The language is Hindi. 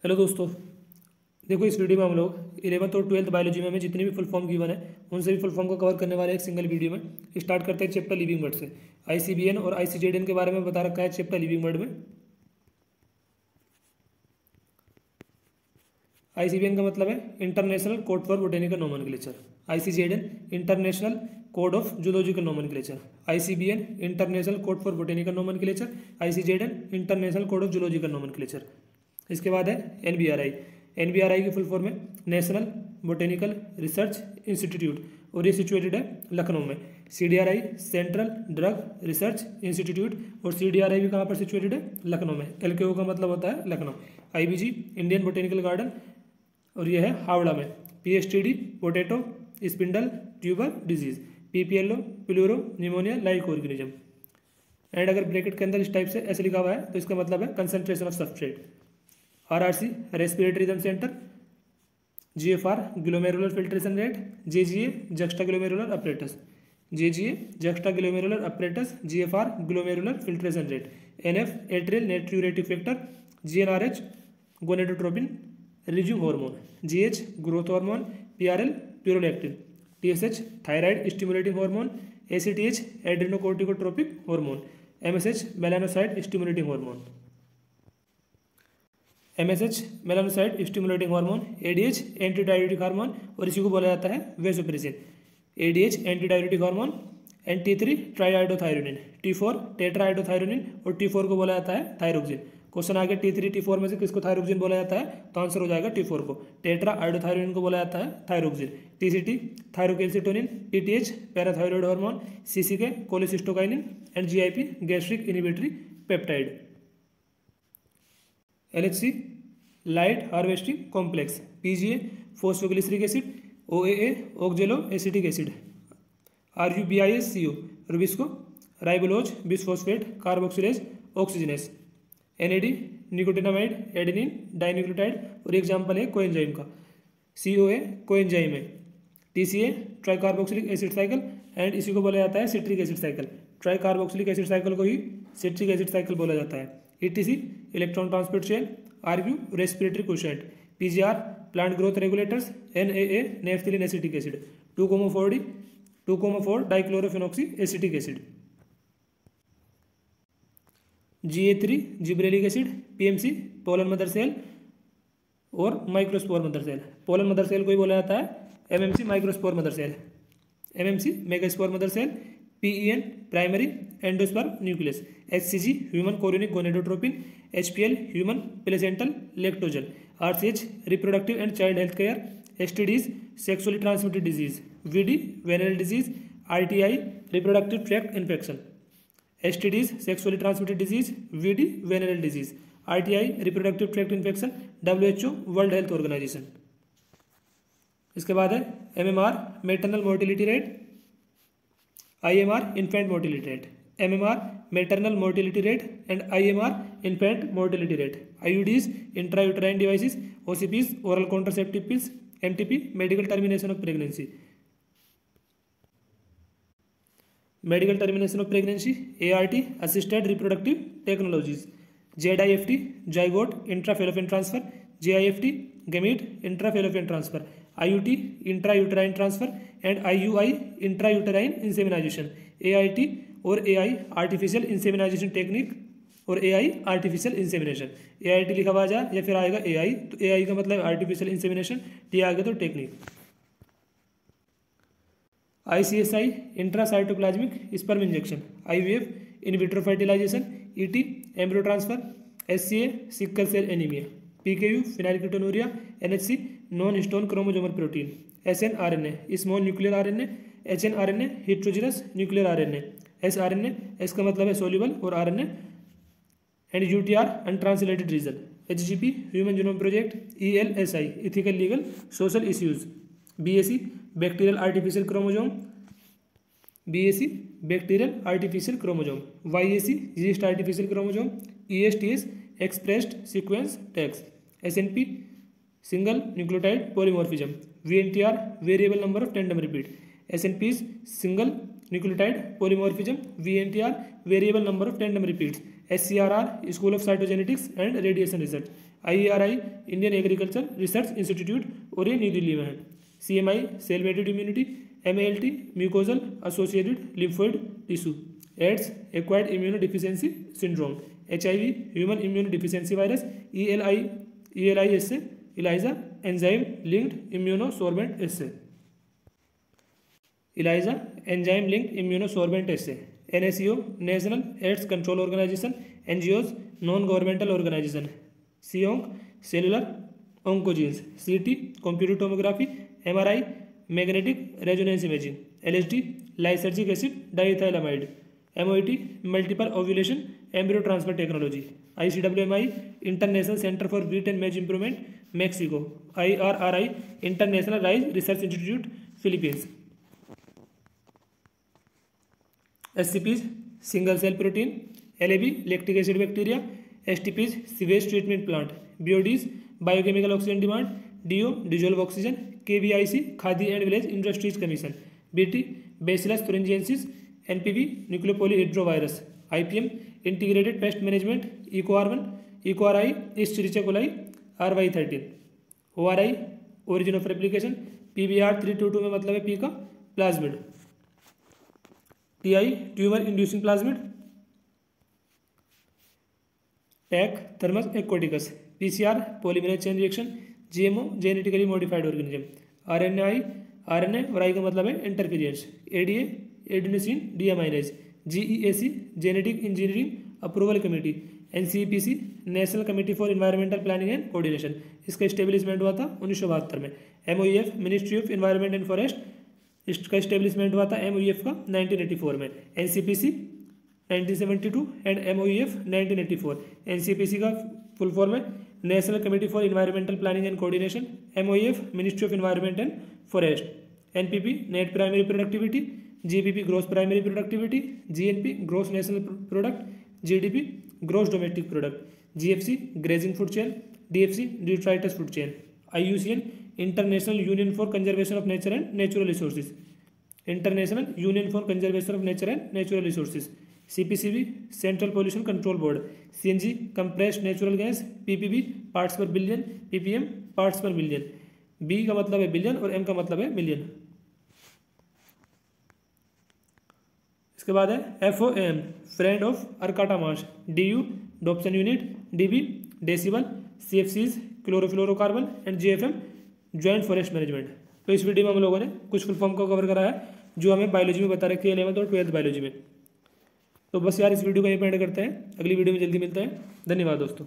हेलो दोस्तों, देखो इस वीडियो में हम लोग 11th और 12th बायोलॉजी में हमें जितनी भी फुल फॉर्म गिवन है उन सभी फुल फॉर्म को कवर करने वाले एक सिंगल वीडियो में स्टार्ट करते हैं चैप्टर लिविंग वर्ड से। आईसीबीएन और आईसीजेडएन के बारे में बता रखा है चैप्टर लिविंग वर्ड में। आईसीबीएन का मतलब है international code for botanical nomenclature, ICZN international code of zoological nomenclature, ICBN international code for botanical nomenclature, ICZN international code of zoological nomenclature. इसके बाद है एनबीआरआई। एनबीआरआई की फुल फॉर्म है नेशनल बोटेनिकल रिसर्च इंस्टीट्यूट और ये सिचुएटेड है लखनऊ में। CDRI central drug research institute और सीडीआरआई भी कहाँ पर सिचुएटेड है? लखनऊ में। एलकेओ का मतलब होता है Lucknow. IBG Indian botanical garden और ये है हावड़ा में। PSTD potato spindle tuber disease, PPLO pleuro pneumonia like organism. And अगर ब्रैकेट के अंदर इस टाइप से ऐसे लिखा हुआ है तो इसका मतलब है concentration of substrate. RRC respiratory rhythm centre, GFR glomerular filtration rate, JGA juxta glomerular apparatus, JGA juxta glomerular apparatus, GFR glomerular filtration rate, NF atrial natriuretic factor, GnRH gonadotropin resume hormone, GH growth hormone, PRL prolactin, TSH thyroid stimulating hormone, ACTH adrenocorticotropic hormone, MSH melanocyte stimulating hormone, MSH melanocyte stimulating hormone, ADH anti diuretic hormone और इसी को बोला जाता है vasopressin. ADH anti diuretic hormone and T3 triiodothyronine, T4 टेट्राआइडोथायरोनिन और T4 को बोला जाता है थायरोक्सिन। क्वेश्चन आगे T3 T4 में से किसको थायरोक्सिन बोला जाता है तो आंसर हो जाएगा T4 को। टेट्राआइडोथायरोनिन को बोला जाता है thyroxine. TCT thyrocalcitonin, PTH parathyroid hormone, CCK cholecystokinin and GIP gastric inhibitory peptide. LHC light harvesting complex, PGA phosphoglyceric acid, OAA oxaloacetic acid, RUBISCO rubisco ribulose bisphosphate carboxylase oxygenase, NAD nicotinamide adenine dinucleotide और एग्जाम्पल है कोएंजाइम का। सीओए कोएंजाइम है। TCA tricarboxylic acid cycle and इसी को बोला जाता है citric acid cycle. Tricarboxylic acid cycle को ही सिट्रिक एसिड साइकिल बोला जाता है। Etc electron transport chain, RQ respiratory quotient, PGR plant growth regulators, NAA naphthalene acetic acid, 2,4 dichlorophenoxy acetic acid, GA3 gibberellic acid, PMC pollen mother cell और microspore mother cell. Pollen mother cell को ही बोला जाता है MMC microspore mother cell, MMC megaspore mother cell, PEN primary endosperm nucleus, HCG human chorionic gonadotropin, HPL human placental lactogen, RCH reproductive and child health care, STDs sexually transmitted disease, VD venereal disease, RTI reproductive tract infection, STDs sexually transmitted disease, VD venereal disease, RTI reproductive tract infection, WHO world health organisation. इसके बाद है MMR maternal mortality rate, IMR infant mortality rate, MMR maternal mortality rate and IMR infant mortality rate, IUDs intrauterine devices, OCPs oral contraceptive pills, MTP medical termination of pregnancy, medical termination of pregnancy, ART assisted reproductive technologies, ZIFT zygote intrafallopian transfer, JIFT gamete intrafallopian transfer, IUT intrauterine transfer and IUI intrauterine insemination, AIT और AI आर्टिफिशियल इंसेमिनाइजेशन टेक्निक और AI आर्टिफिशियल इंसेमिनेशन। AIT लिखा हुआ जाए या फिर आएगा AI, तो AI का मतलब आर्टिफिशियल इंसेमिनेशन, T आएगा तो technique. ICSI intracytoplasmic sperm injection, IVF in vitro fertilisation, ET embryo transfer, SCA sickle cell anaemia, PKU phenylketonuria, NHC non histone chromosomal protein, SNRNA small nuclear RNA, HNRNA heterogenous nuclear RNA, sRNA S का मतलब है सोल्यूबल और RNA and UTR untranslated region, HGP human genome project, ELSI ethical legal social issues, BAC bacterial artificial chromosome, BAC bacterial artificial chromosome, YAC yeast artificial chromosome, ESTS expressed sequence tags, SNP single nucleotide polymorphism, VNTR variable number of tandem repeat, SNPs single nucleotide polymorphism, VNTR variable number of tandem repeats, SCRR school of cytogenetics and radiation research, IARI Indian agriculture research institute और ये न्यू दिल्ली में है। CMI cell mediated immunity, MALT mucosal associated lymphoid tissue, AIDS acquired immuno deficiency syndrome, HIV human immuno deficiency virus, ELISA ELISA enzyme linked immunosorbent assay, ELISA enzyme linked immunosorbent essay, NACO national AIDS control organisation, NGOs non governmental organisation, CONC cellular oncogenes, CT computer tomography, MRI magnetic resonance imaging, LSD lysergic acid diethylamide, MOET multiple ovulation embryo transfer technology, ICWMI international centre for breath and maize improvement Mexico, IRRI international rice research institute Philippines, SCPs single cell protein, LAB lactic acid bacteria, STPs sewage treatment plant, BODs biochemical oxygen demand, DO dissolved oxygen, KVIC khadi and village industries commission, BT bacillus thuringiensis, NPV nucleopolyhedrovirus, IPM integrated pest management, EcoR1 EcoRI Escherichia coli, RY13, ORI origin of replication, PBR 322 में मतलब है P का plasmid, TI tumour inducing plasmid, Taq Thermus aquaticus, PCR polymerase chain reaction, GMO genetically modified organism, RNA और I का मतलब है interference, ADA adenosine deaminase, GEAC genetic engineering approval committee, NCPC national committee for environmental planning and coordination, इसका स्टेब्लिशमेंट हुआ था 1972 में। MOEF ministry of environment and forest, इसका स्टेब्लिशमेंट हुआ था MOEF का 1984 में। NCPC 1972 and MOEF 1984। NCPC का फुल फॉर्म है national committee for environmental planning and coordination, MOEF ministry of environment and forest, NPP net primary productivity, GPP gross primary productivity, GNP gross national product, GDP gross domestic product, GFC grazing food chain, DFC detritus food chain, IUCN international union for conservation of nature and natural resources, international union for conservation of nature and natural resources, CPCB central pollution control board, CNG compressed natural gas, PPB parts पर बिलियन, PPM पार्ट्स पर मिलियन, B का मतलब है बिलियन और M का मतलब है मिलियन। इसके बाद है FOAM friend of Arcata marsh, DU Dobson unit, DB decibel, CFCs chlorofluorocarbon and JFM joint forest management. तो इस वीडियो में हम लोगों ने कुछ फुल फॉर्म को कवर करा है जो हमें बायोलॉजी में बता रखे हैं 11th और 12th बायोलॉजी में। तो बस यार इस वीडियो को यहीं पे एंड करते हैं, अगली वीडियो में जल्दी मिलते हैं। धन्यवाद दोस्तों।